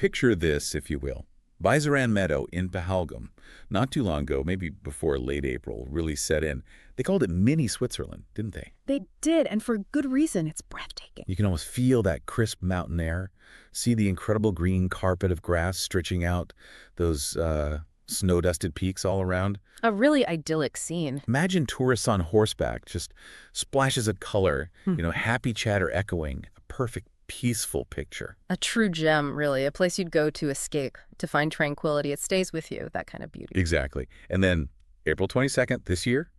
picture this, if you will. Baisaran Meadow in Pahalgam, not too long ago, maybe before late April, really set in. They called it mini Switzerland, didn't they? They did, and for good reason. It's breathtaking. You can almost feel that crisp mountain air, see the incredible green carpet of grass stretching out those snow-dusted peaks all around. A really idyllic scene. Imagine tourists on horseback, just splashes of color, happy chatter echoing, a perfect, peaceful picture. A true gem, really. A place you'd go to escape, to find tranquility. It stays with you, that kind of beauty. Exactly. And then April 22nd this year,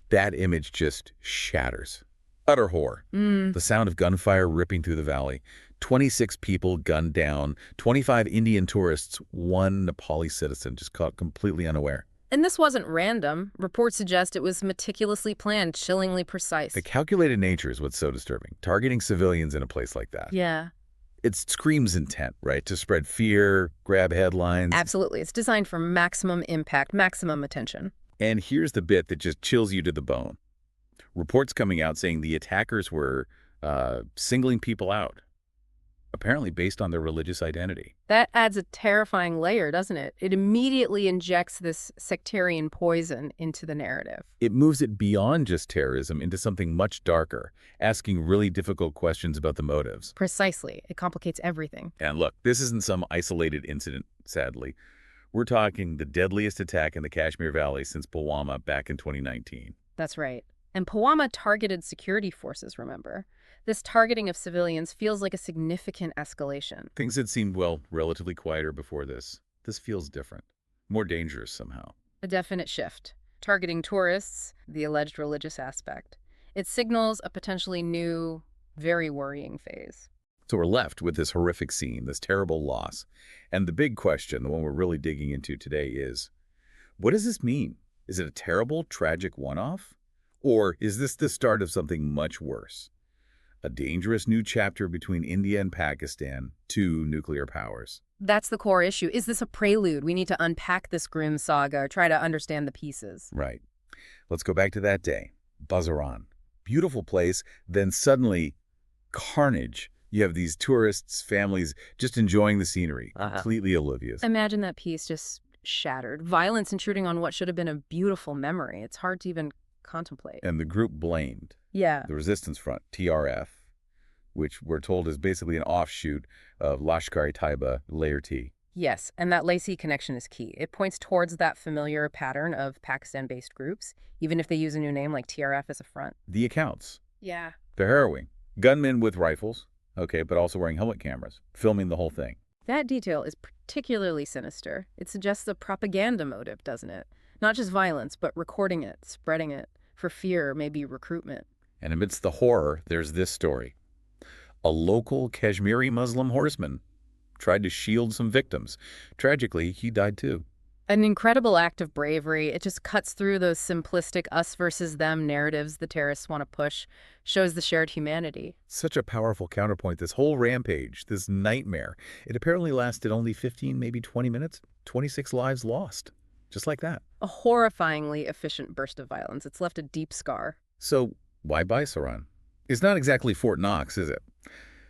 that image just shatters. Utter horror. The sound of gunfire ripping through the valley. 26 people gunned down, 25 Indian tourists, one Nepali citizen just caught completely unaware. And this wasn't random. Reports suggest it was meticulously planned, chillingly precise. The calculated nature is what's so disturbing. Targeting civilians in a place like that. Yeah. It screams intent, right? To spread fear, grab headlines. Absolutely. It's designed for maximum impact, maximum attention. And here's the bit that just chills you to the bone. Reports coming out saying the attackers were singling people out, apparently based on their religious identity. That adds a terrifying layer, doesn't it? It immediately injects this sectarian poison into the narrative. It moves it beyond just terrorism into something much darker, asking really difficult questions about the motives. Precisely. It complicates everything. And look, this isn't some isolated incident, sadly. We're talking the deadliest attack in the Kashmir Valley since Pulwama back in 2019. That's right. And Pulwama targeted security forces, remember? This targeting of civilians feels like a significant escalation. Things had seemed, well, relatively quieter before this. This feels different. More dangerous somehow. A definite shift. Targeting tourists, the alleged religious aspect. It signals a potentially new, very worrying phase. So we're left with this horrific scene, this terrible loss. And the big question, the one we're really digging into today is, what does this mean? Is it a terrible, tragic one-off? Or is this the start of something much worse? A dangerous new chapter between India and Pakistan, two nuclear powers. That's the core issue. Is this a prelude? We need to unpack this grim saga, try to understand the pieces. Right. Let's go back to that day. Baisaran. Beautiful place, then suddenly carnage. You have these tourists, families, just enjoying the scenery, completely oblivious. Imagine that piece just shattered. Violence intruding on what should have been a beautiful memory. It's hard to even contemplate. And the group blamed. Yeah. The Resistance Front, TRF, which we're told is basically an offshoot of Lashkar-e-Taiba, Layer T. Yes, and that Lacey connection is key. It points towards that familiar pattern of Pakistan-based groups, even if they use a new name like TRF as a front. The accounts. Yeah. They're harrowing. Gunmen with rifles, okay, but also wearing helmet cameras, filming the whole thing. That detail is particularly sinister. It suggests a propaganda motive, doesn't it? Not just violence, but recording it, spreading it, for fear, maybe recruitment. And amidst the horror, there's this story. A local Kashmiri Muslim horseman tried to shield some victims. Tragically, he died too. An incredible act of bravery. It just cuts through those simplistic us versus them narratives the terrorists want to push, shows the shared humanity. Such a powerful counterpoint. This whole rampage, this nightmare, it apparently lasted only 15, maybe 20 minutes. 26 lives lost. Just like that. A horrifyingly efficient burst of violence. It's left a deep scar. So why Baisaran? It's not exactly Fort Knox, is it?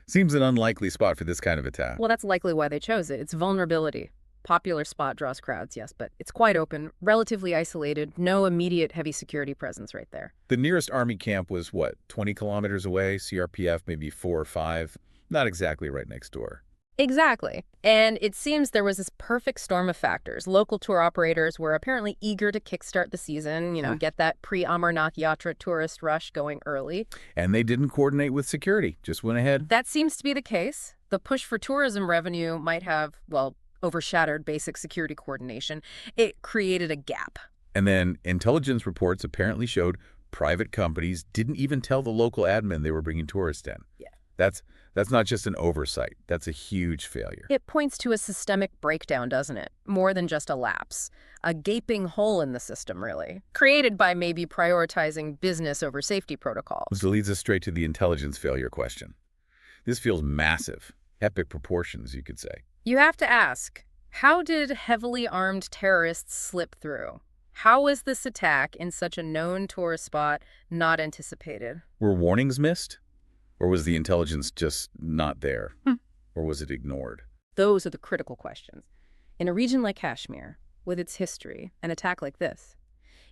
Seems an unlikely spot for this kind of attack. Well, that's likely why they chose it. It's vulnerability. Popular spot, draws crowds, yes, but it's quite open, relatively isolated, no immediate heavy security presence right there. The nearest army camp was, what, 20 kilometers away? CRPF maybe 4 or 5? Not exactly right next door. Exactly. And it seems there was this perfect storm of factors. Local tour operators were apparently eager to kickstart the season, get that pre-Amarnath Yatra tourist rush going early. And they didn't coordinate with security, just went ahead. That seems to be the case. The push for tourism revenue might have, well, overshadowed basic security coordination. It created a gap. And then intelligence reports apparently showed private companies didn't even tell the local admin they were bringing tourists in. Yeah. That's not just an oversight. That's a huge failure. It points to a systemic breakdown, doesn't it? More than just a lapse. A gaping hole in the system, really. Created by maybe prioritizing business over safety protocols. Which leads us straight to the intelligence failure question. This feels massive. Epic proportions, you could say. You have to ask, how did heavily armed terrorists slip through? How was this attack in such a known tourist spot not anticipated? Were warnings missed? Or was the intelligence just not there? Or was it ignored? Those are the critical questions. In a region like Kashmir, with its history, an attack like this,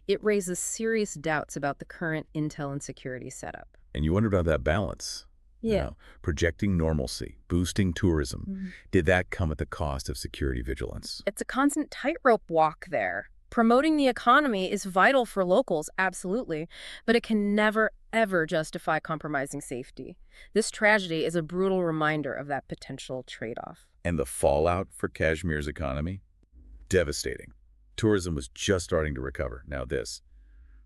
it raises serious doubts about the current intel and security setup. And you wonder about that balance. Yeah. Projecting normalcy, boosting tourism. Did that come at the cost of security vigilance? It's a constant tightrope walk there. Promoting the economy is vital for locals, absolutely, but it can never, ever justify compromising safety. This tragedy is a brutal reminder of that potential trade-off. And the fallout for Kashmir's economy? Devastating. Tourism was just starting to recover. Now this,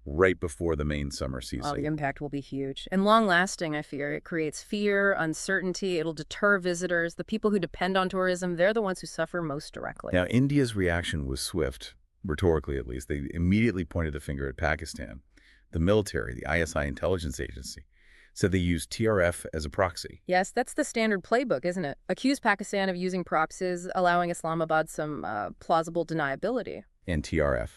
right before the main summer season. Oh, the impact will be huge. And long-lasting, I fear. It creates fear, uncertainty. It'll deter visitors. The people who depend on tourism, they're the ones who suffer most directly. Now, India's reaction was swift, rhetorically at least. They immediately pointed the finger at Pakistan. The military, the ISI intelligence agency, said they used TRF as a proxy. Yes, that's the standard playbook, isn't it? Accuse Pakistan of using proxies, allowing Islamabad some plausible deniability. And TRF.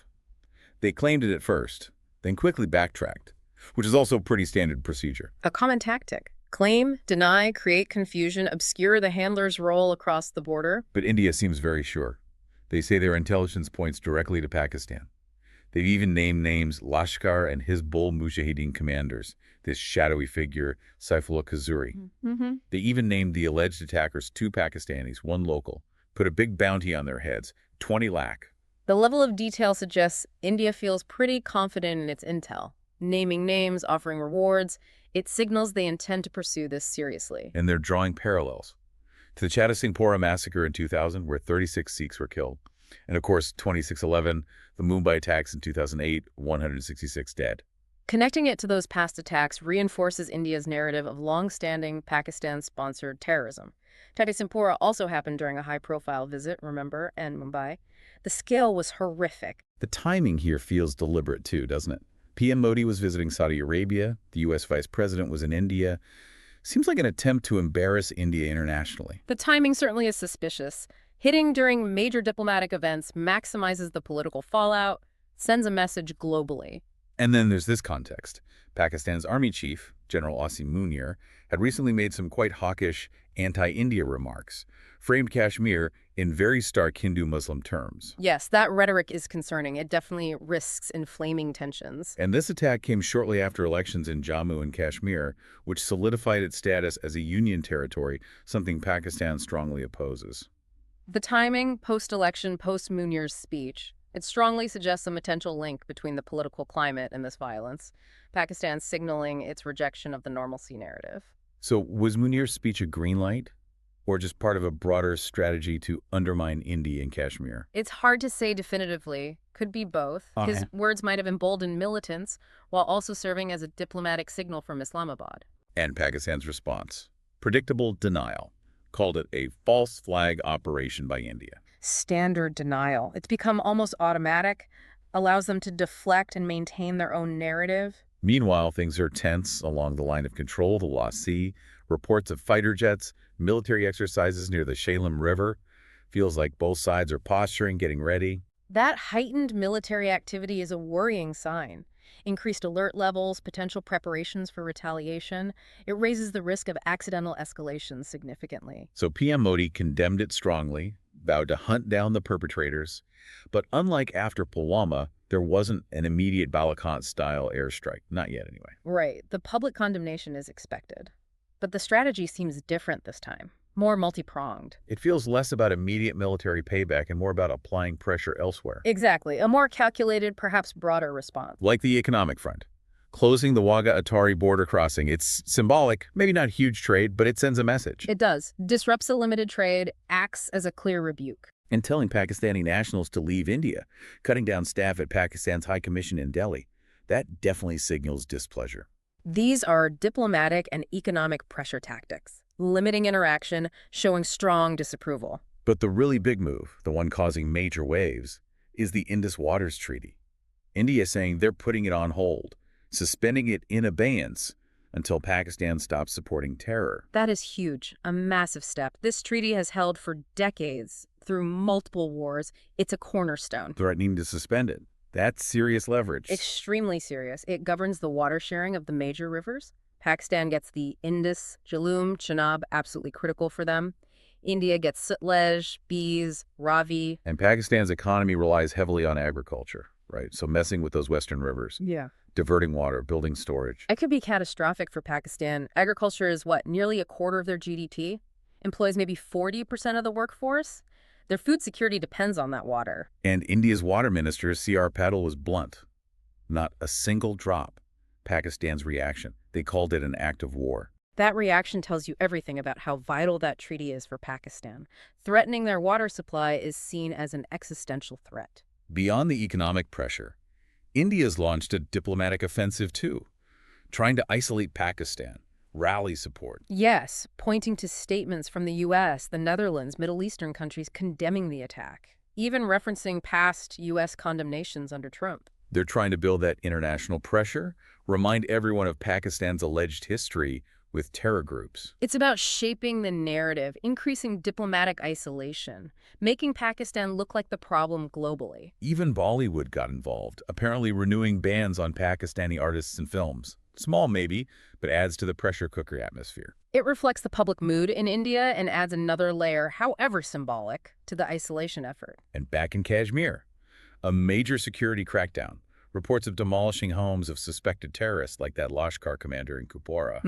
They claimed it at first, then quickly backtracked, which is also pretty standard procedure. A common tactic. Claim, deny, create confusion, obscure the handler's role across the border. But India seems very sure. They say their intelligence points directly to Pakistan. They've even named names Lashkar and Hizbul Mujahideen commanders, this shadowy figure, Saifullah Kazuri. They even named the alleged attackers 2 Pakistanis, 1 local, put a big bounty on their heads, 20 lakh. The level of detail suggests India feels pretty confident in its intel. Naming names, offering rewards, it signals they intend to pursue this seriously. And they're drawing parallels to the Chhatasingpura massacre in 2000, where 36 Sikhs were killed. And of course, 26/11, the Mumbai attacks in 2008, 166 dead. Connecting it to those past attacks reinforces India's narrative of long-standing Pakistan-sponsored terrorism. Chhatasingpura also happened during a high-profile visit, remember, and Mumbai. The scale was horrific. The timing here feels deliberate too, doesn't it? PM Modi was visiting Saudi Arabia. The U.S. Vice President was in India. Seems like an attempt to embarrass India internationally. The timing certainly is suspicious. Hitting during major diplomatic events maximizes the political fallout, sends a message globally. And then there's this context. Pakistan's army chief, General Asim Munir, had recently made some quite hawkish anti-India remarks, framed Kashmir in very stark Hindu-Muslim terms. Yes, that rhetoric is concerning. It definitely risks inflaming tensions. And this attack came shortly after elections in Jammu and Kashmir, which solidified its status as a union territory, something Pakistan strongly opposes. The timing, post-election, post-Munir's speech, it strongly suggests a potential link between the political climate and this violence. Pakistan signaling its rejection of the normalcy narrative. So was Munir's speech a green light, or just part of a broader strategy to undermine India and Kashmir? It's hard to say definitively. Could be both. His words might have emboldened militants while also serving as a diplomatic signal from Islamabad. And Pakistan's response? Predictable denial. Called it a false flag operation by India. Standard denial. It's become almost automatic, allows them to deflect and maintain their own narrative. Meanwhile, things are tense along the line of control of the Lost Sea. Reports of fighter jets, military exercises near the Shalem River. Feels like both sides are posturing, getting ready. That heightened military activity is a worrying sign. Increased alert levels, potential preparations for retaliation. It raises the risk of accidental escalation significantly. So PM Modi condemned it strongly, vowed to hunt down the perpetrators. But unlike after Pulwama, there wasn't an immediate Balakot-style airstrike. Not yet, anyway. Right. The public condemnation is expected. But the strategy seems different this time. More multi-pronged. It feels less about immediate military payback and more about applying pressure elsewhere. Exactly. A more calculated, perhaps broader response. Like the economic front. Closing the Wagah-Atari border crossing. It's symbolic, maybe not huge trade, but it sends a message. It does. Disrupts a limited trade, acts as a clear rebuke. And telling Pakistani nationals to leave India, cutting down staff at Pakistan's High Commission in Delhi. That definitely signals displeasure. These are diplomatic and economic pressure tactics. Limiting interaction, showing strong disapproval. But the really big move, the one causing major waves, is the Indus Waters Treaty. India is saying they're putting it on hold, suspending it in abeyance until Pakistan stops supporting terror. That is huge, a massive step. This treaty has held for decades, through multiple wars. It's a cornerstone. Threatening to suspend it. That's serious leverage. Extremely serious. It governs the water sharing of the major rivers. Pakistan gets the Indus, Jhelum, Chenab, absolutely critical for them. India gets silage, bees, ravi. And Pakistan's economy relies heavily on agriculture, right? So messing with those western rivers, Yeah. diverting water, building storage. It could be catastrophic for Pakistan. Agriculture is what, nearly a quarter of their GDP? Employs maybe 40% of the workforce? Their food security depends on that water. And India's water minister, C.R. Patel, was blunt. Not a single drop. Pakistan's reaction. They called it an act of war. That reaction tells you everything about how vital that treaty is for Pakistan. Threatening their water supply is seen as an existential threat. Beyond the economic pressure, India's launched a diplomatic offensive too, trying to isolate Pakistan, rally support. Yes, pointing to statements from the U.S., the Netherlands, Middle Eastern countries condemning the attack, even referencing past U.S. condemnations under Trump. They're trying to build that international pressure, remind everyone of Pakistan's alleged history with terror groups. It's about shaping the narrative, increasing diplomatic isolation, making Pakistan look like the problem globally. Even Bollywood got involved, apparently renewing bans on Pakistani artists and films. Small maybe, but adds to the pressure cooker atmosphere. It reflects the public mood in India and adds another layer, however symbolic, to the isolation effort. And back in Kashmir, a major security crackdown. Reports of demolishing homes of suspected terrorists like that Lashkar commander in Kupwara.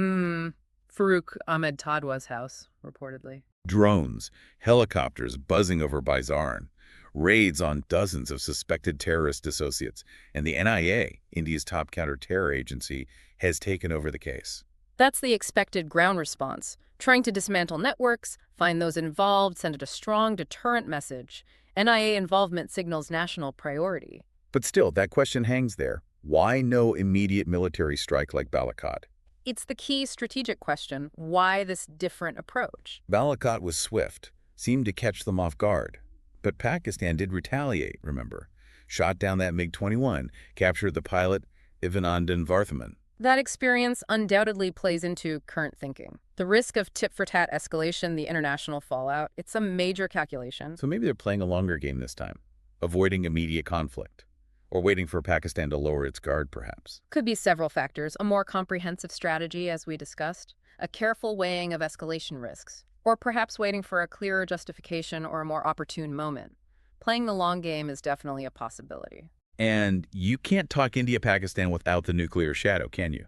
Farooq Ahmed Tadwa's house, reportedly. Drones, helicopters buzzing over Baisaran, raids on dozens of suspected terrorist associates, and the NIA, India's top counter-terror agency, has taken over the case. That's the expected ground response, trying to dismantle networks, find those involved, send it a strong deterrent message. NIA involvement signals national priority. But still, that question hangs there. Why no immediate military strike like Balakot? It's the key strategic question. Why this different approach? Balakot was swift, seemed to catch them off guard. But Pakistan did retaliate, remember. Shot down that MiG-21, captured the pilot, Ivanandan Varthaman. That experience undoubtedly plays into current thinking. The risk of tit-for-tat escalation, the international fallout, it's a major calculation. So maybe they're playing a longer game this time, avoiding immediate conflict. Or waiting for Pakistan to lower its guard, perhaps. Could be several factors. A more comprehensive strategy, as we discussed. A careful weighing of escalation risks. Or perhaps waiting for a clearer justification or a more opportune moment. Playing the long game is definitely a possibility. And you can't talk India-Pakistan without the nuclear shadow, can you?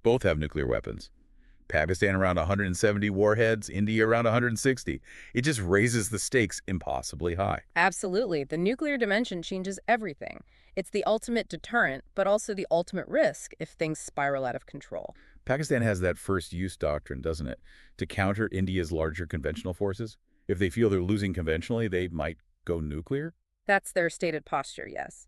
Both have nuclear weapons. Pakistan around 170 warheads, India around 160. It just raises the stakes impossibly high. Absolutely. The nuclear dimension changes everything. It's the ultimate deterrent, but also the ultimate risk if things spiral out of control. Pakistan has that first-use doctrine, doesn't it? To counter India's larger conventional forces. If they feel they're losing conventionally, they might go nuclear? That's their stated posture, yes.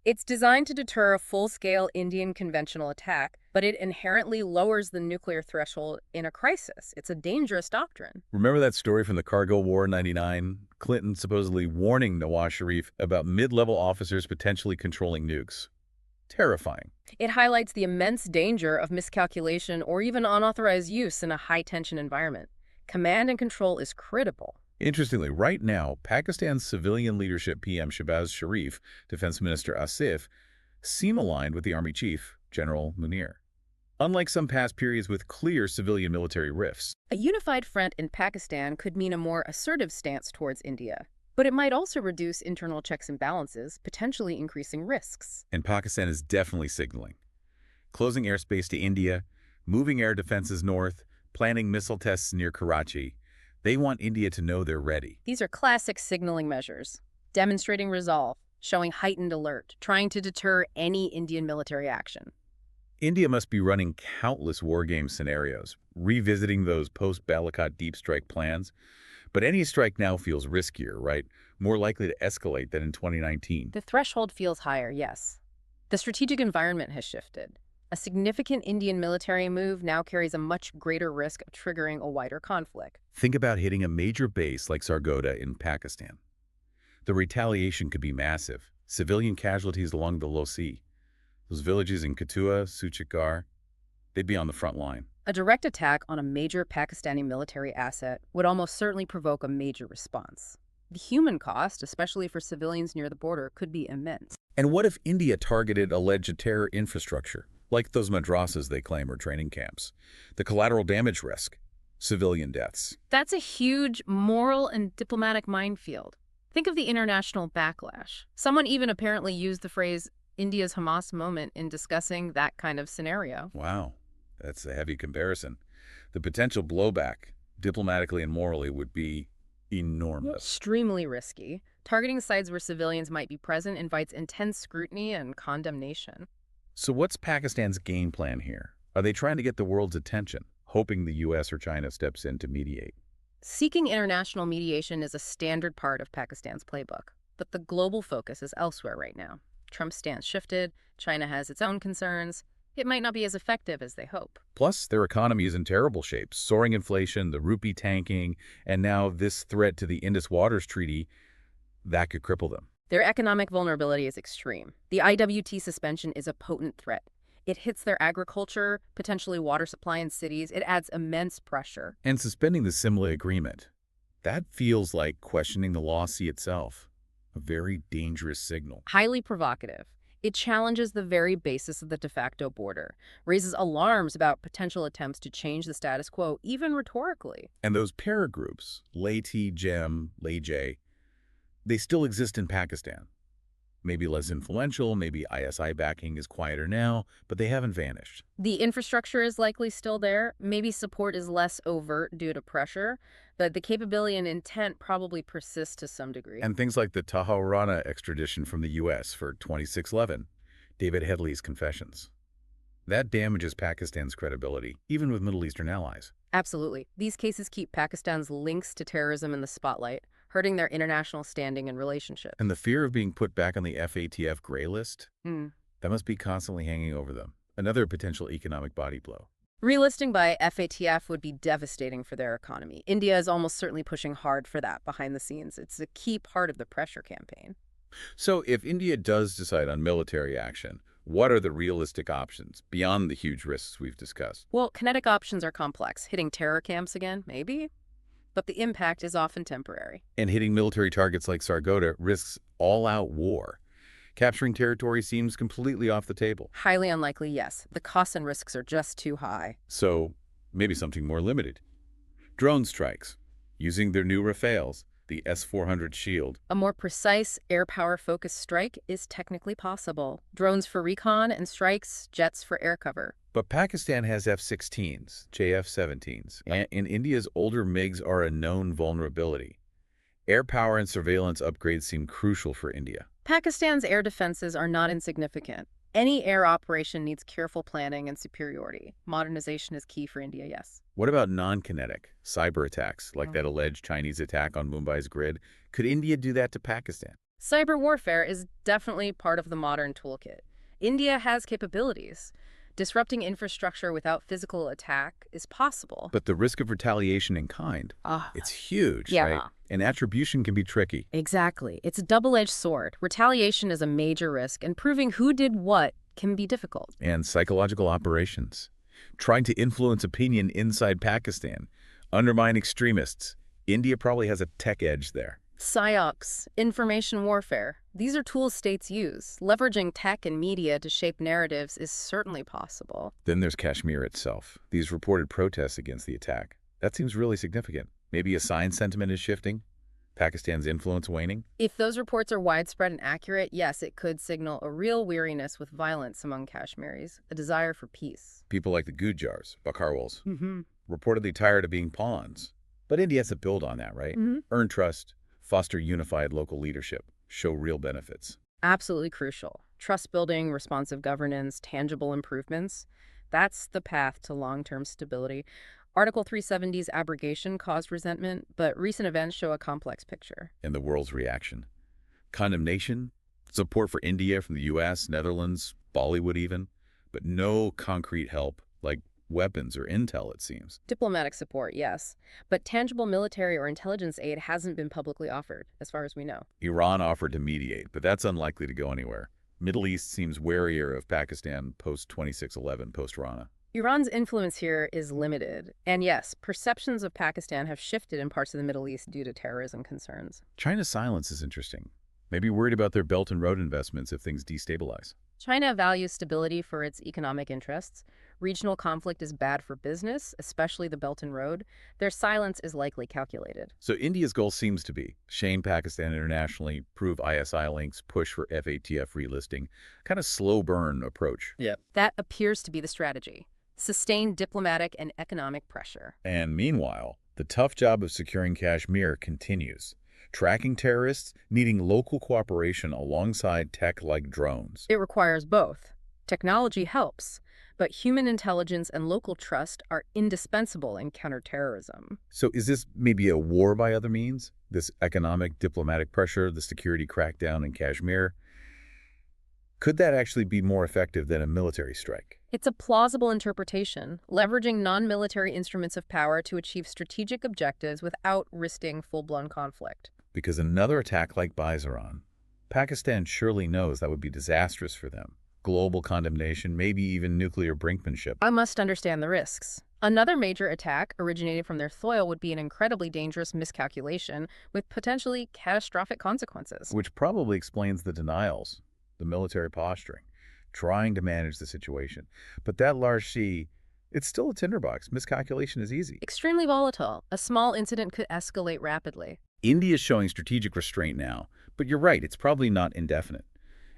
It's designed to deter a full-scale Indian conventional attack, but it inherently lowers the nuclear threshold in a crisis. It's a dangerous doctrine. Remember that story from the Kargil War in '99? Clinton supposedly warning Nawaz Sharif about mid-level officers potentially controlling nukes. Terrifying. It highlights the immense danger of miscalculation or even unauthorized use in a high-tension environment. Command and control is critical. Interestingly, right now, Pakistan's civilian leadership PM Shehbaz Sharif, Defense Minister Asif, seem aligned with the Army Chief, General Munir. Unlike some past periods with clear civilian-military rifts. A unified front in Pakistan could mean a more assertive stance towards India, but it might also reduce internal checks and balances, potentially increasing risks. And Pakistan is definitely signaling. Closing airspace to India, moving air defenses north, planning missile tests near Karachi. They want India to know they're ready. These are classic signaling measures, demonstrating resolve, showing heightened alert, trying to deter any Indian military action. India must be running countless wargame scenarios, revisiting those post-Balakot deep strike plans. But any strike now feels riskier, right? More likely to escalate than in 2019. The threshold feels higher, yes. The strategic environment has shifted. A significant Indian military move now carries a much greater risk of triggering a wider conflict. Think about hitting a major base like Sargodha in Pakistan. The retaliation could be massive. Civilian casualties along the Losi. Those villages in Katua, Suchikar, they'd be on the front line. A direct attack on a major Pakistani military asset would almost certainly provoke a major response. The human cost, especially for civilians near the border, could be immense. And what if India targeted alleged terror infrastructure, like those madrasas they claim are training camps? The collateral damage risk. civilian deaths. That's a huge moral and diplomatic minefield. Think of the international backlash. Someone even apparently used the phrase India's Hamas moment in discussing that kind of scenario. Wow, that's a heavy comparison. The potential blowback, diplomatically and morally, would be enormous. Extremely risky. Targeting sites where civilians might be present invites intense scrutiny and condemnation. So what's Pakistan's game plan here? Are they trying to get the world's attention, hoping the U.S. or China steps in to mediate? Seeking international mediation is a standard part of Pakistan's playbook, but the global focus is elsewhere right now. Trump's stance shifted, China has its own concerns. It might not be as effective as they hope. Plus, their economy is in terrible shape. Soaring inflation, the rupee tanking, and now this threat to the Indus Waters Treaty, that could cripple them. Their economic vulnerability is extreme. The IWT suspension is a potent threat. It hits their agriculture, potentially water supply in cities. It adds immense pressure. And suspending the Simla Agreement, that feels like questioning the Law Sea itself. A very dangerous signal. Highly provocative. It challenges the very basis of the de facto border, raises alarms about potential attempts to change the status quo, even rhetorically. And those paragroups, Lay-T-Jem, Lay-J, they still exist in Pakistan. Maybe less influential, maybe ISI backing is quieter now, but they haven't vanished. The infrastructure is likely still there. Maybe support is less overt due to pressure, but the capability and intent probably persist to some degree. And things like the Taha Rana extradition from the U.S. for 2611, David Headley's confessions. That damages Pakistan's credibility, even with Middle Eastern allies. Absolutely. These cases keep Pakistan's links to terrorism in the spotlight, hurting their international standing and relationships. And the fear of being put back on the FATF gray list, that must be constantly hanging over them. Another potential economic body blow. Relisting by FATF would be devastating for their economy. India is almost certainly pushing hard for that behind the scenes. It's a key part of the pressure campaign. So if India does decide on military action, what are the realistic options beyond the huge risks we've discussed? Well, kinetic options are complex. Hitting terror camps again, maybe? But the impact is often temporary. And hitting military targets like Sargodha risks all-out war. Capturing territory seems completely off the table. Highly unlikely, yes. The costs and risks are just too high. So maybe something more limited. Drone strikes, using their new Rafales, the S-400 Shield. A more precise, air power-focused strike is technically possible. Drones for recon and strikes, jets for air cover. But Pakistan has F-16s, JF-17s, and India's older MiGs are a known vulnerability. Air power and surveillance upgrades seem crucial for India. Pakistan's air defenses are not insignificant. Any air operation needs careful planning and superiority. Modernization is key for India, yes. What about non-kinetic cyber attacks, like that alleged Chinese attack on Mumbai's grid? Could India do that to Pakistan? Cyber warfare is definitely part of the modern toolkit. India has capabilities. Disrupting infrastructure without physical attack is possible. But the risk of retaliation in kind, it's huge, yeah. right? And attribution can be tricky. Exactly. It's a double-edged sword. Retaliation is a major risk, and proving who did what can be difficult. And psychological operations. Trying to influence opinion inside Pakistan, undermine extremists. India probably has a tech edge there. PSYOPs, information warfare. These are tools states use. Leveraging tech and media to shape narratives is certainly possible. Then there's Kashmir itself. These reported protests against the attack. That seems really significant. Maybe a sign sentiment is shifting? Pakistan's influence waning? If those reports are widespread and accurate, yes, it could signal a real weariness with violence among Kashmiris, a desire for peace. People like the Gujars, Bakarwals, reportedly tired of being pawns. But India has to build on that, right? Earn trust, foster unified local leadership, show real benefits. Absolutely crucial. Trust building, responsive governance, tangible improvements. That's the path to long-term stability. Article 370's abrogation caused resentment, but recent events show a complex picture. And the world's reaction. Condemnation, support for India from the U.S., Netherlands, Bollywood even, but no concrete help, like weapons or intel, it seems. Diplomatic support, yes, but tangible military or intelligence aid hasn't been publicly offered, as far as we know. Iran offered to mediate, but that's unlikely to go anywhere. Middle East seems warier of Pakistan post-2611, post-Rana. Iran's influence here is limited, and yes, perceptions of Pakistan have shifted in parts of the Middle East due to terrorism concerns. China's silence is interesting. Maybe worried about their Belt and Road investments if things destabilize. China values stability for its economic interests. Regional conflict is bad for business, especially the Belt and Road. Their silence is likely calculated. So India's goal seems to be shame Pakistan internationally, prove ISI links, push for FATF relisting, kind of slow burn approach. Yeah. That appears to be the strategy. Sustained diplomatic and economic pressure. And meanwhile, the tough job of securing Kashmir continues. Tracking terrorists, needing local cooperation alongside tech like drones. It requires both. Technology helps, but human intelligence and local trust are indispensable in counterterrorism. So is this maybe a war by other means? This economic, diplomatic pressure, the security crackdown in Kashmir? Could that actually be more effective than a military strike? It's a plausible interpretation, leveraging non-military instruments of power to achieve strategic objectives without risking full-blown conflict. Because another attack like Baisaran, Pakistan surely knows that would be disastrous for them. Global condemnation, maybe even nuclear brinkmanship. I must understand the risks. Another major attack originated from their soil would be an incredibly dangerous miscalculation with potentially catastrophic consequences. Which probably explains the denials, the military posturing, trying to manage the situation. But that large sea, it's still a tinderbox. Miscalculation is easy. Extremely volatile. A small incident could escalate rapidly. India is showing strategic restraint now, but you're right, it's probably not indefinite.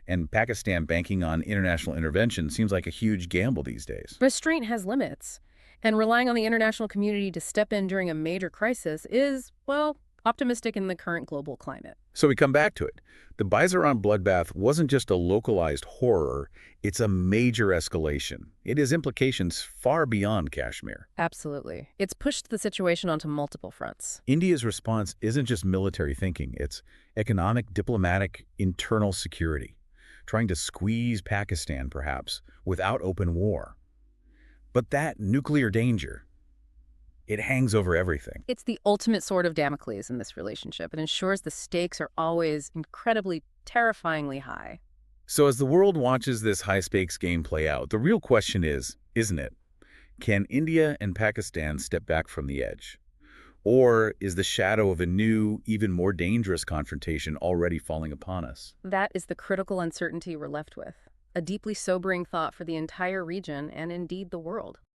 And Pakistan banking on international intervention seems like a huge gamble these days. Restraint has limits, and relying on the international community to step in during a major crisis is, well, optimistic in the current global climate. So we come back to it. The Baisaran Bloodbath wasn't just a localized horror, it's a major escalation. It has implications far beyond Kashmir. Absolutely. It's pushed the situation onto multiple fronts. India's response isn't just military thinking, it's economic, diplomatic, internal security, trying to squeeze Pakistan, perhaps, without open war. But that nuclear danger, it hangs over everything. It's the ultimate sword of Damocles in this relationship. It ensures the stakes are always incredibly, terrifyingly high. So as the world watches this high-stakes game play out, the real question is, isn't it? Can India and Pakistan step back from the edge? Or is the shadow of a new, even more dangerous confrontation already falling upon us? That is the critical uncertainty we're left with. A deeply sobering thought for the entire region and indeed the world.